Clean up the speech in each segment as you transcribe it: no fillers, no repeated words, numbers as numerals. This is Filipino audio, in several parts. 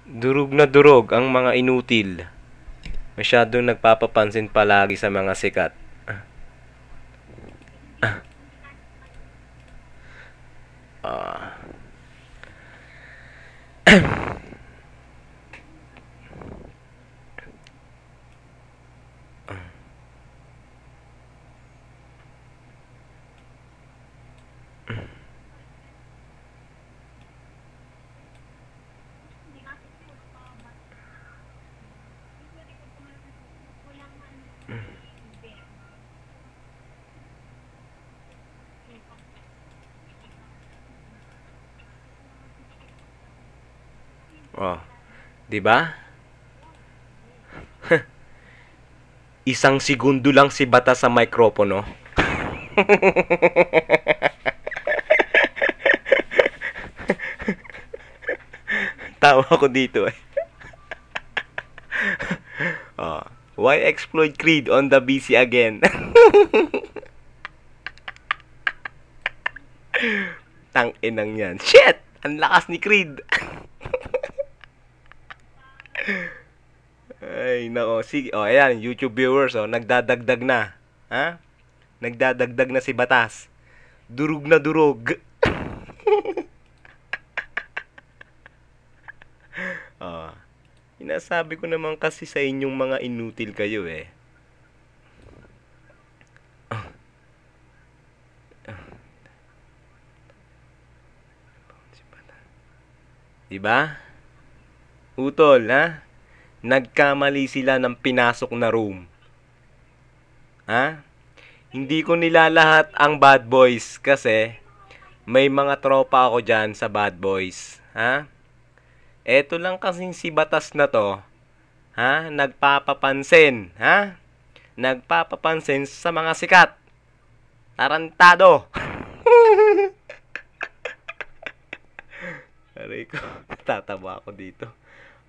Durog na durog ang mga inutil. Masyadong nagpapapansin palagi sa mga sikat. Ah. Oh, 'di ba? Isang segundo lang si bata sa mikropono. Tawa ko dito eh. Oh, why exploit Creed on the BC again? Tang inang yan. Shit! Ang lakas ni Creed. Ay, nako. Sige. Oh, ayan. YouTube viewers, oh. Nagdadagdag na. Ha? Nagdadagdag na si Batas. Durug na durog. Oh. Inasabi ko naman kasi sa inyong mga inutil kayo eh. Diba? Utol, ha? Nagkamali sila ng pinasok na room. Ha? Hindi ko nilalahat ang bad boys kasi may mga tropa ako dyan sa bad boys. Ha? Eto lang kasing si Batas na to, ha? Nagpapapansin, ha? Nagpapapansin sa mga sikat. Tarantado. Aray ko, tatawa ako dito.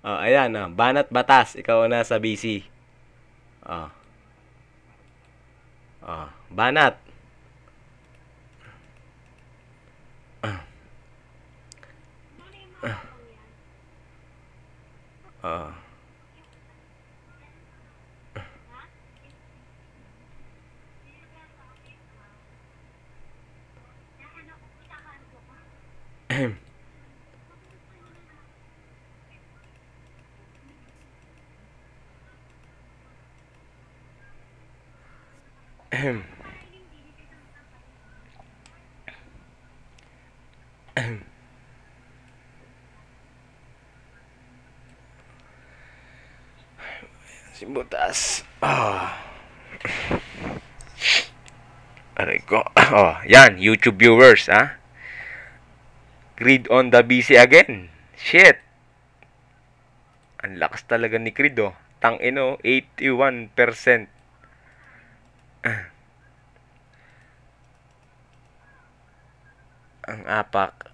Oh, ayan, oh. Banat Batas, ikaw na sa BC. Oh, oh. Banat. Oh. Si Butas. Ah. Aray ko. Oh, yan, YouTube viewers, ha? Creed on the BC again. Shit. Ang lakas talaga ni Creed, oh. Tang-ino, 81%. Ang apak.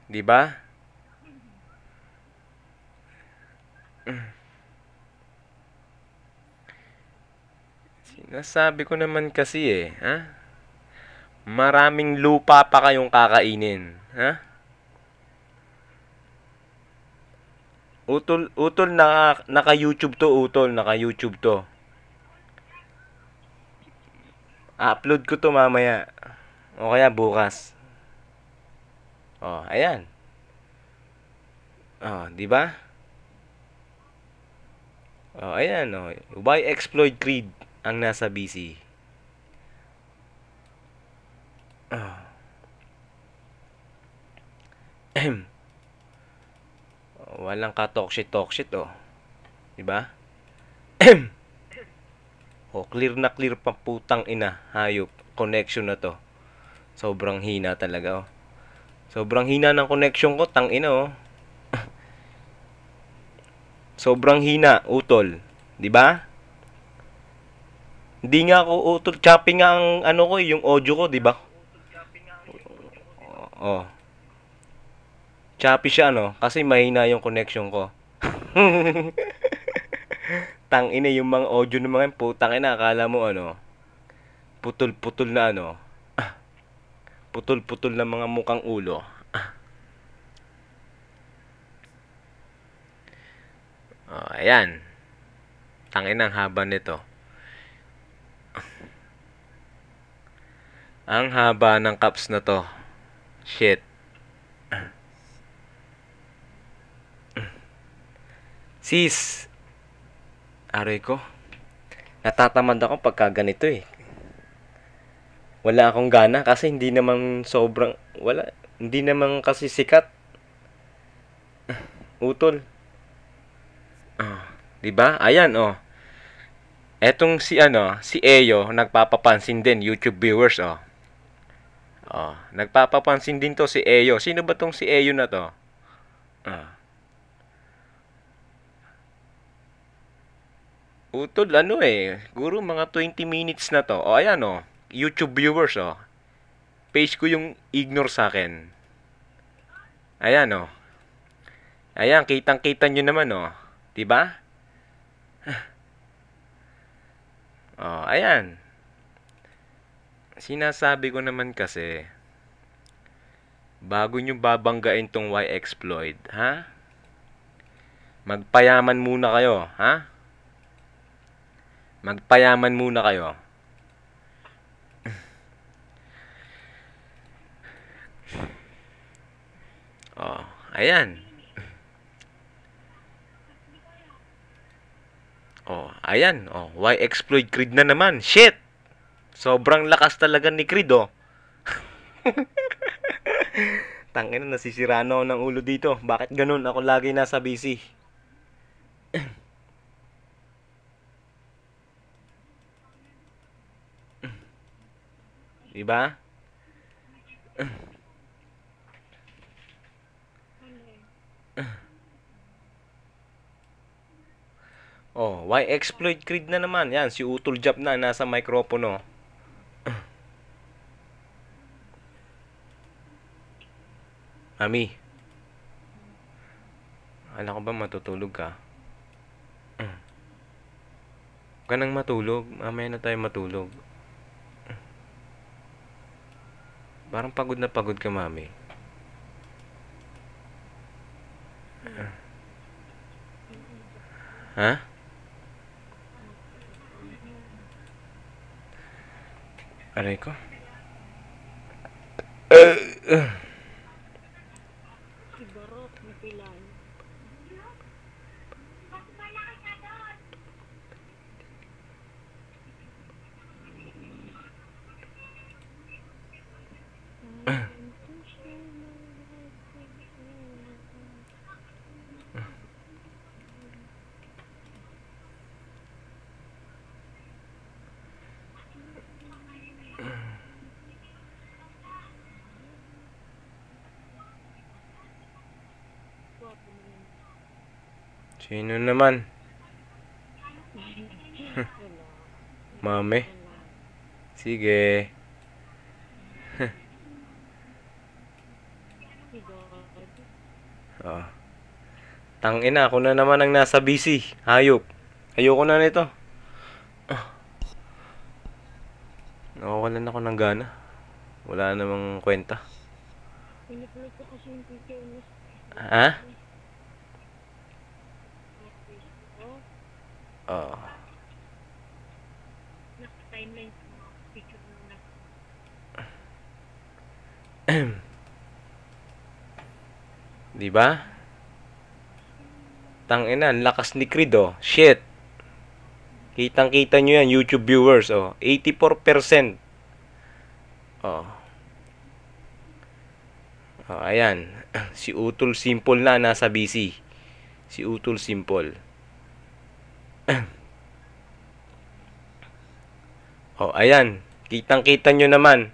'Di ba? Sinasabi ko naman kasi eh, ha? Maraming lupa pa kayong kakainin, ha? Utol naka-YouTube to, utol, naka-YouTube to. Upload ko to mamaya. O kaya bukas. Oh, ayan. Oh, 'di ba? Oh, ayan oh. Why exploit Creed ang nasa BC? Oh. Walang ka-talk shit oh. 'Di ba? Oh, clear na clear pa putang ina, hayop. Connection na to. Sobrang hina talaga oh. Sobrang hina ng connection ko, tang ina oh. Sobrang hina, utol. 'Di ba? Hindi nga ako utol, chopping nga ang ano ko, yung audio ko, 'di ba? Oh. Choppy siya no, kasi mahina yung connection ko. Tang ina yung mga audio ng mga putang ina, akala mo ano, putol-putol na ano. Putol-putol na mga mukang ulo. Oh, ayan. Tangin ang haba nito. Ang haba ng caps na to. Shit. Sis, aray ko. Natatamad ako pagka ganito eh. Wala akong gana kasi hindi naman sobrang wala, hindi naman kasi sikat. Utol. Oh, 'di ba? Ayan oh. Etong si si Eyo nagpapapansin din YouTube viewers oh. Oh, nagpapapansin din to si Eyo. Sino ba tong si Eyo na to? Ah. Utol guro mga 20 minutes na to. O ayan oh, YouTube viewers oh. Page ko yung ignore sa akin. Ayan oh. Ayan, kitang-kita nyo naman oh. 'Di ba? Oh, ayan. Sinasabi ko naman kasi, bago nyo babanggain tong Y-Exploit, ha? Magpayaman muna kayo, ha? Magpayaman muna kayo. Oh, ayan. Oh, ayan. Oh, Y-Exploit Creed na naman. Shit! Sobrang lakas talaga ni Creed, oh. Tangina, nasisira na ako ng ulo dito. Bakit ganun? Ako lagi nasa busy. Diba? Oh, Y-Exploit Creed na naman. Yan, si Utol Jap na nasa microphone, oh. Ami, alam ko ba matutulog ka? Huwag ka nang matulog. Mamaya na tayo matulog. Parang pagod ka, mami. Ha? Aray ko. Siguro, napilan. Sino naman? Mami. Sige. Oh. Tangina, ako na naman ang nasa busy. Hayop. Ayoko na nito. Nawawalan ako ng gana. Wala namang kwenta. Pinipulot ko kasi yung picture mo. Ha? Oh. Naka-timeline sa mga picture mo na. Di ba? Tangina, lakas ni Creed oh. Shit. Kitang-kita nyo yan, YouTube viewers oh. 84%. Oh. Oh, ayan. Si Utol Simple na nasa busy. Si Utol Simple. Oh, ayan. Kitang-kita nyo naman.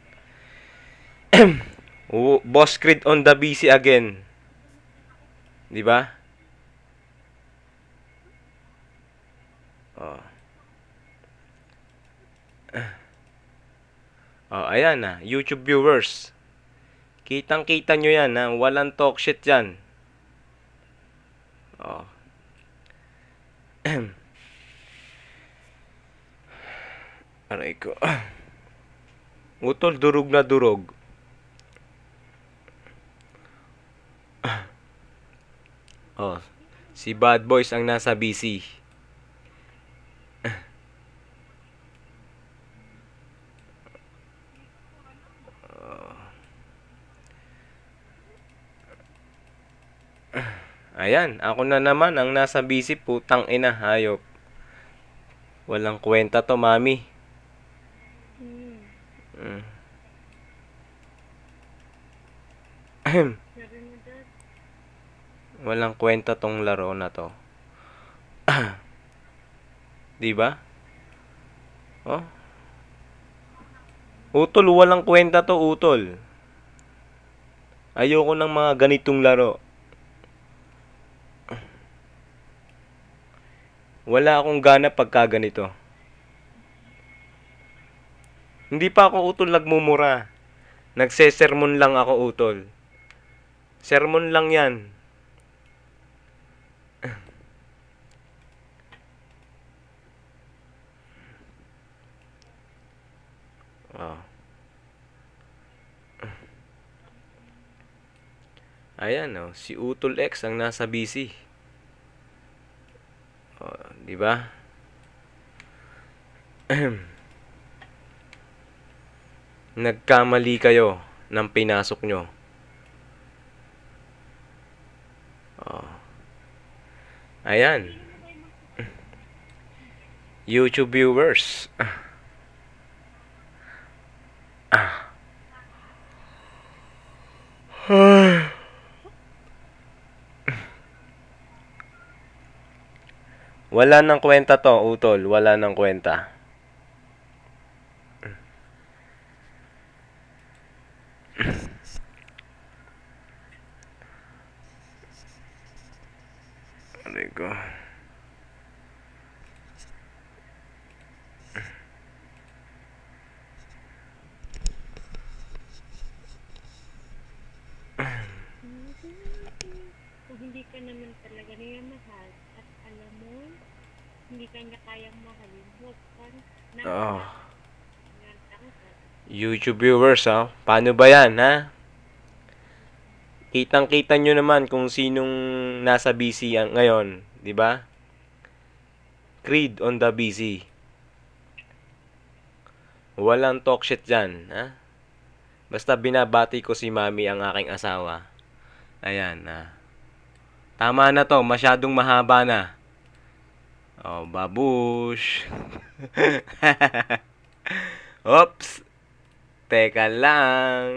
Boss Creed on the busy again. 'Di ba? Oh. Oh, ayan na. YouTube viewers. Kitang-kita nyo yan ha. Walang talk shit yan. Oh. Aray ko. Utol, durog na durog. Oh, si Bad Boys ang nasa busy. Ayan, ako na naman ang nasa busy, putang ina, hayop. Walang kwenta to, mami. Hmm. Mm. Sabi mo, Dad. Walang kwenta tong laro na to. 'Di ba? Oh. Utol, walang kwenta to, utol. Ayoko ng mga ganitong laro. Wala akong gana pagka ganito. Hindi pa ako utol nagmumura. Nagsesermon lang ako, utol. Sermon lang yan. Oh. Ayan, oh, si Utol X ang nasa busy. Oh, 'di ba? Nagkamali kayo ng pinasok nyo. Oh. Ayan. YouTube viewers. Wala nang kwenta to, utol. Wala nang kwenta. Aray ko. Kung hindi ka naman talaga niya mahal at alam mo, hindi ka niya kayang mahalin, huwag kang Oh. nagtangkad. YouTube viewers, ha? Paano ba yan, ha? Kitang-kita nyo naman kung sinong nasa busy ngayon, di ba? Creed on the busy. Walang talk shit dyan, ha? Basta binabati ko si Mami, ang aking asawa. Ayan, ha? Tama na to, masyadong mahaba na. Oh, babush. Oops. Teka lang.